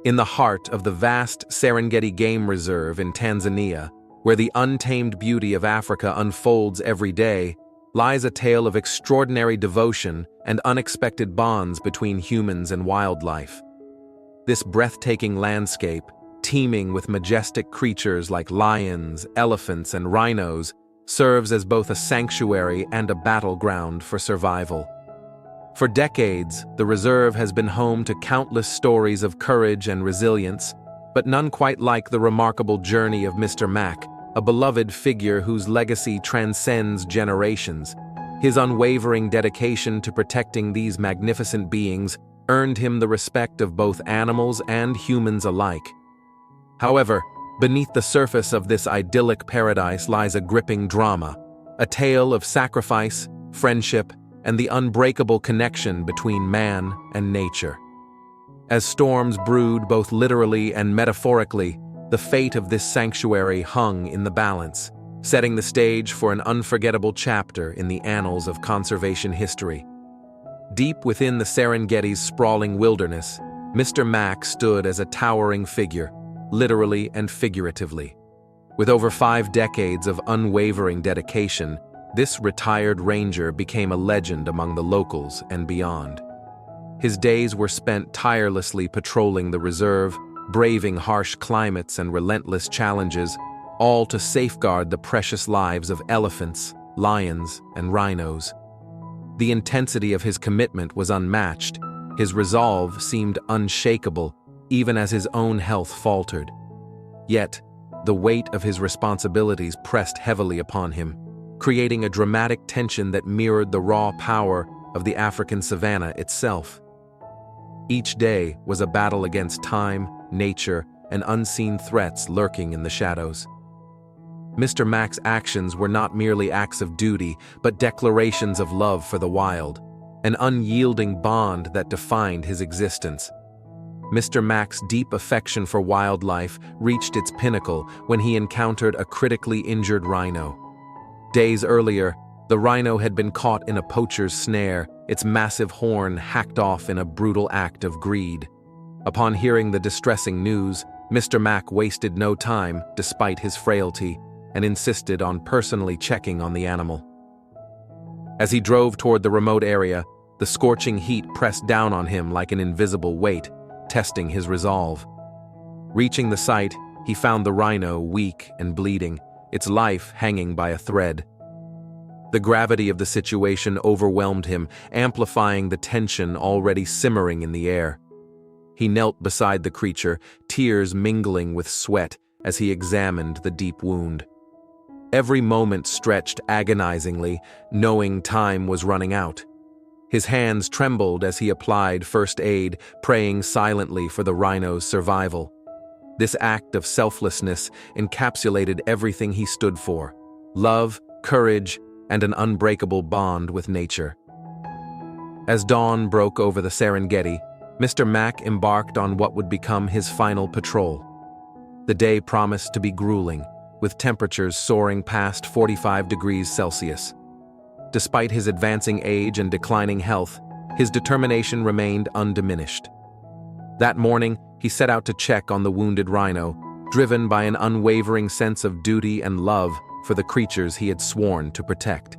In the heart of the vast Serengeti Game Reserve in Tanzania, where the untamed beauty of Africa unfolds every day, lies a tale of extraordinary devotion and unexpected bonds between humans and wildlife. This breathtaking landscape, teeming with majestic creatures like lions, elephants, and rhinos, serves as both a sanctuary and a battleground for survival. For decades, the reserve has been home to countless stories of courage and resilience, but none quite like the remarkable journey of Mr. Mac, a beloved figure whose legacy transcends generations. His unwavering dedication to protecting these magnificent beings earned him the respect of both animals and humans alike. However, beneath the surface of this idyllic paradise lies a gripping drama, a tale of sacrifice, friendship, and the unbreakable connection between man and nature. As storms brewed both literally and metaphorically, the fate of this sanctuary hung in the balance, setting the stage for an unforgettable chapter in the annals of conservation history. Deep within the Serengeti's sprawling wilderness, Mr. Mac stood as a towering figure, literally and figuratively. With over 5 decades of unwavering dedication, this retired ranger became a legend among the locals and beyond. His days were spent tirelessly patrolling the reserve, braving harsh climates and relentless challenges, all to safeguard the precious lives of elephants, lions, and rhinos. The intensity of his commitment was unmatched. His resolve seemed unshakable, even as his own health faltered. Yet, the weight of his responsibilities pressed heavily upon him, creating a dramatic tension that mirrored the raw power of the African savanna itself. Each day was a battle against time, nature, and unseen threats lurking in the shadows. Mr. Mac's actions were not merely acts of duty, but declarations of love for the wild, an unyielding bond that defined his existence. Mr. Mac's deep affection for wildlife reached its pinnacle when he encountered a critically injured rhino. Days earlier, the rhino had been caught in a poacher's snare, its massive horn hacked off in a brutal act of greed. Upon hearing the distressing news, Mr. Mac wasted no time, despite his frailty, and insisted on personally checking on the animal. As he drove toward the remote area, the scorching heat pressed down on him like an invisible weight, testing his resolve. Reaching the site, he found the rhino weak and bleeding, its life hanging by a thread. The gravity of the situation overwhelmed him, amplifying the tension already simmering in the air. He knelt beside the creature, tears mingling with sweat as he examined the deep wound. Every moment stretched agonizingly, knowing time was running out. His hands trembled as he applied first aid, praying silently for the rhino's survival. This act of selflessness encapsulated everything he stood for: love, courage, and an unbreakable bond with nature. As dawn broke over the Serengeti, Mr. Mac embarked on what would become his final patrol. The day promised to be grueling, with temperatures soaring past 45 degrees Celsius. Despite his advancing age and declining health, his determination remained undiminished. That morning, he set out to check on the wounded rhino, driven by an unwavering sense of duty and love for the creatures he had sworn to protect.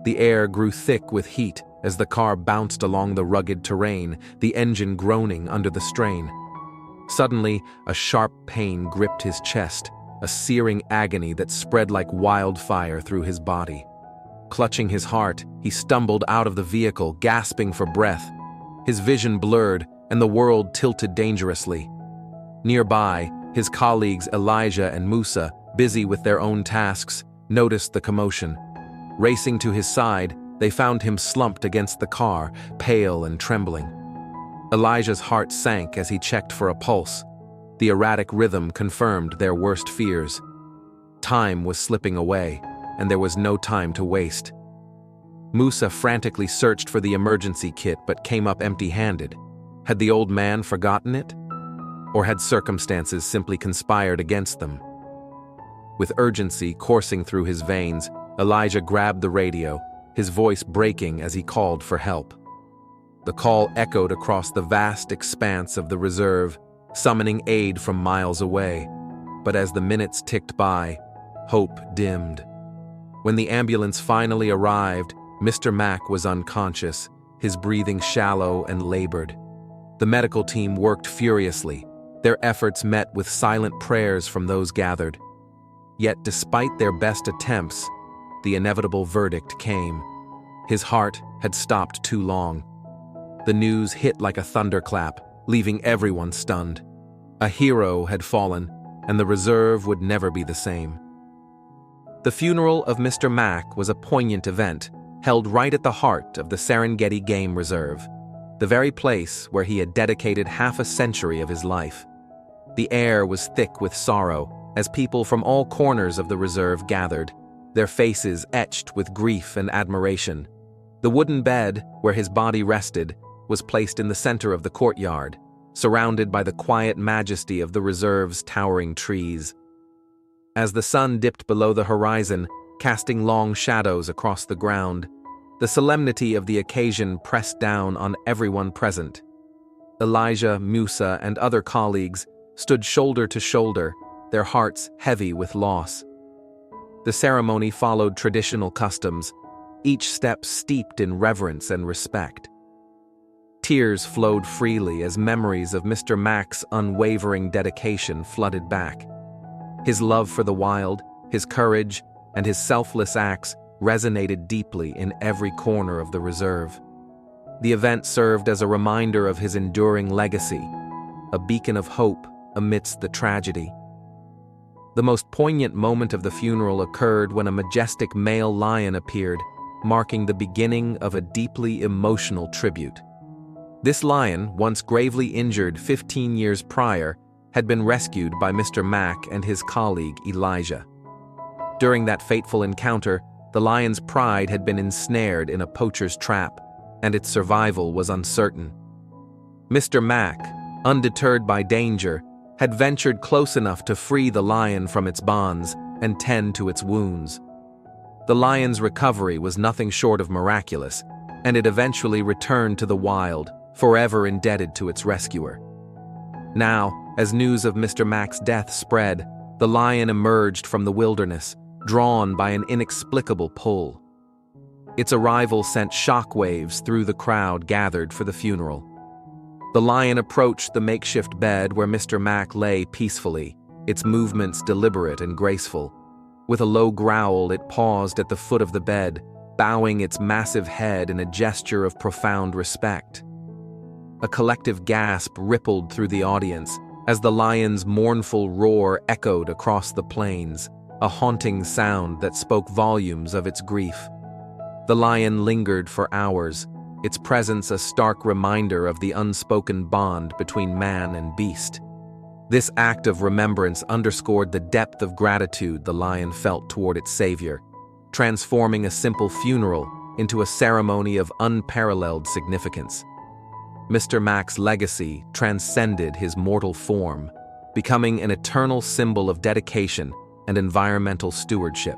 The air grew thick with heat as the car bounced along the rugged terrain, the engine groaning under the strain. Suddenly, a sharp pain gripped his chest, a searing agony that spread like wildfire through his body. Clutching his heart, he stumbled out of the vehicle, gasping for breath. His vision blurred, and the world tilted dangerously. Nearby, his colleagues Elijah and Musa, busy with their own tasks, noticed the commotion. Racing to his side, they found him slumped against the car, pale and trembling. Elijah's heart sank as he checked for a pulse. The erratic rhythm confirmed their worst fears. Time was slipping away, and there was no time to waste. Musa frantically searched for the emergency kit but came up empty-handed. Had the old man forgotten it? Or had circumstances simply conspired against them? With urgency coursing through his veins, Elijah grabbed the radio, his voice breaking as he called for help. The call echoed across the vast expanse of the reserve, summoning aid from miles away. But as the minutes ticked by, hope dimmed. When the ambulance finally arrived, Mr. Mac was unconscious, his breathing shallow and labored. The medical team worked furiously, their efforts met with silent prayers from those gathered. Yet despite their best attempts, the inevitable verdict came. His heart had stopped too long. The news hit like a thunderclap, leaving everyone stunned. A hero had fallen, and the reserve would never be the same. The funeral of Mr. Mac was a poignant event, held right at the heart of the Serengeti Game Reserve, the very place where he had dedicated half a century of his life. The air was thick with sorrow as people from all corners of the reserve gathered, their faces etched with grief and admiration. The wooden bed, where his body rested, was placed in the center of the courtyard, surrounded by the quiet majesty of the reserve's towering trees. As the sun dipped below the horizon, casting long shadows across the ground, the solemnity of the occasion pressed down on everyone present. Elijah, Musa, and other colleagues stood shoulder to shoulder, their hearts heavy with loss. The ceremony followed traditional customs, each step steeped in reverence and respect. Tears flowed freely as memories of Mr. Mac's unwavering dedication flooded back. His love for the wild, his courage, and his selfless acts resonated deeply in every corner of the reserve. The event served as a reminder of his enduring legacy, a beacon of hope amidst the tragedy. The most poignant moment of the funeral occurred when a majestic male lion appeared, marking the beginning of a deeply emotional tribute. This lion, once gravely injured 15 years prior, had been rescued by Mr. Mac and his colleague Elijah. During that fateful encounter, the lion's pride had been ensnared in a poacher's trap, and its survival was uncertain. Mr. Mac, undeterred by danger, had ventured close enough to free the lion from its bonds and tend to its wounds. The lion's recovery was nothing short of miraculous, and it eventually returned to the wild, forever indebted to its rescuer. Now, as news of Mr. Mac's death spread, the lion emerged from the wilderness, drawn by an inexplicable pull. Its arrival sent shockwaves through the crowd gathered for the funeral. The lion approached the makeshift bed where Mr. Mac lay peacefully, its movements deliberate and graceful. With a low growl, it paused at the foot of the bed, bowing its massive head in a gesture of profound respect. A collective gasp rippled through the audience as the lion's mournful roar echoed across the plains, a haunting sound that spoke volumes of its grief. The lion lingered for hours, its presence a stark reminder of the unspoken bond between man and beast. This act of remembrance underscored the depth of gratitude the lion felt toward its savior, transforming a simple funeral into a ceremony of unparalleled significance. Mr. Mac's legacy transcended his mortal form, becoming an eternal symbol of dedication and environmental stewardship.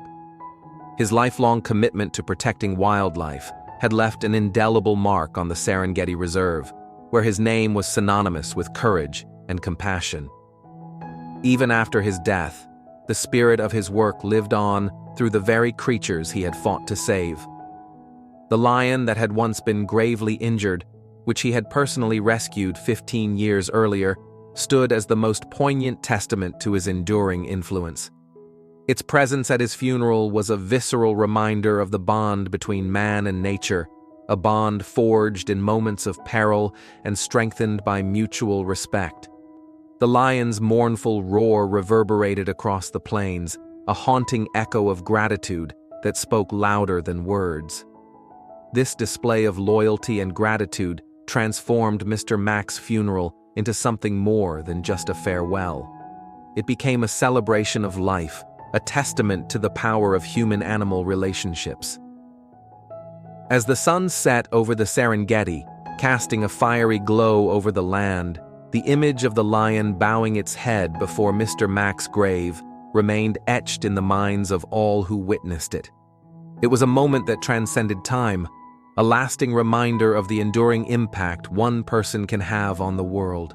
His lifelong commitment to protecting wildlife had left an indelible mark on the Serengeti Reserve, where his name was synonymous with courage and compassion. Even after his death, the spirit of his work lived on through the very creatures he had fought to save. The lion that had once been gravely injured, which he had personally rescued 15 years earlier, stood as the most poignant testament to his enduring influence. Its presence at his funeral was a visceral reminder of the bond between man and nature, a bond forged in moments of peril and strengthened by mutual respect. The lion's mournful roar reverberated across the plains, a haunting echo of gratitude that spoke louder than words. This display of loyalty and gratitude transformed Mr. Mac's funeral into something more than just a farewell. It became a celebration of life, a testament to the power of human-animal relationships. As the sun set over the Serengeti, casting a fiery glow over the land, the image of the lion bowing its head before Mr. Mac's grave remained etched in the minds of all who witnessed it. It was a moment that transcended time, a lasting reminder of the enduring impact one person can have on the world.